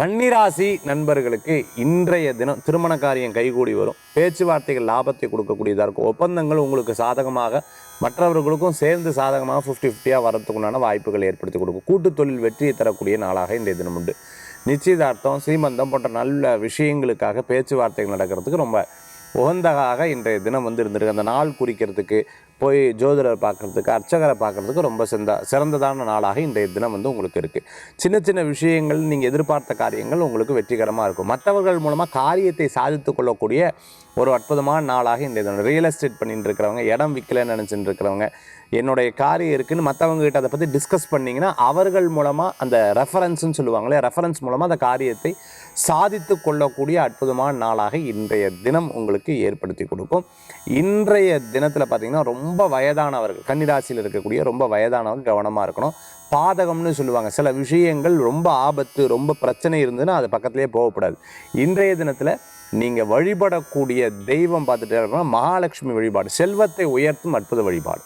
கன்னிராசி நண்பர்களுக்கு இன்றைய தினம் திருமண காரியம் கைகூடி வரும். பேச்சுவார்த்தைகள் லாபத்தை கொடுக்கக்கூடியதாக இருக்கும். ஒப்பந்தங்கள் உங்களுக்கு சாதகமாக மற்றவர்களுக்கும் சேர்ந்து சாதகமாக 50-50 வரத்துக்குண்டான வாய்ப்புகள் ஏற்படுத்தி கொடுக்கும். கூட்டு தொழில் வெற்றியை தரக்கூடிய நாளாக இன்றைய தினம் உண்டு. நிச்சயதார்த்தம், சீமந்தம் போன்ற நல்ல விஷயங்களுக்காக பேச்சுவார்த்தைகள் நடக்கிறதுக்கு ரொம்ப உகந்ததாக இன்றைய தினம் இருந்திருக்கு. அந்த நாள் குறிக்கிறதுக்கு போய் ஜோதிடர் பார்க்குறதுக்கு, அர்ச்சகரை பார்க்குறதுக்கு ரொம்ப சிறந்ததான நாளாக இன்றைய தினம் உங்களுக்கு இருக்குது. சின்ன சின்ன விஷயங்கள், நீங்கள் எதிர்பார்த்த காரியங்கள் உங்களுக்கு வெற்றிகரமாக இருக்கும். மற்றவர்கள் மூலமாக காரியத்தை சாதித்து கொள்ளக்கூடிய ஒரு அற்புதமான நாளாக இன்றைய தினம். ரியல் எஸ்டேட் பண்ணிட்டு இருக்கிறவங்க, இடம் விற்கலன்னு நினச்சிட்டு இருக்கிறவங்க, என்னுடைய காரியம் இருக்குதுன்னு மற்றவங்ககிட்ட அதை பற்றி டிஸ்கஸ் பண்ணிங்கன்னா அவர்கள் மூலமாக அந்த ரெஃபரன்ஸ்னு சொல்லுவாங்களே, ரெஃபரன்ஸ் மூலமாக அந்த காரியத்தை சாதித்து கொள்ளக்கூடிய அற்புதமான நாளாக இன்றைய தினம் உங்களுக்கு ஏற்படுத்தி கொடுக்கும். இன்றைய தினத்தில் பார்த்திங்கன்னா ரொம்ப வயதானவர்கள், கன்னிராசியில் இருக்கக்கூடிய ரொம்ப வயதானவங்க கவனமாக இருக்கணும். பாதகம்னு சொல்லுவாங்க, சில விஷயங்கள் ரொம்ப ஆபத்து, ரொம்ப பிரச்சனை இருந்ததுன்னா அது பக்கத்துலேயே போகக்கூடாது. இன்றைய தினத்தில் நீங்கள் வழிபடக்கூடிய தெய்வம் பார்த்துட்டே இருக்கணும், மகாலட்சுமி வழிபாடு செல்வத்தை உயர்த்தும் அற்புத வழிபாடு.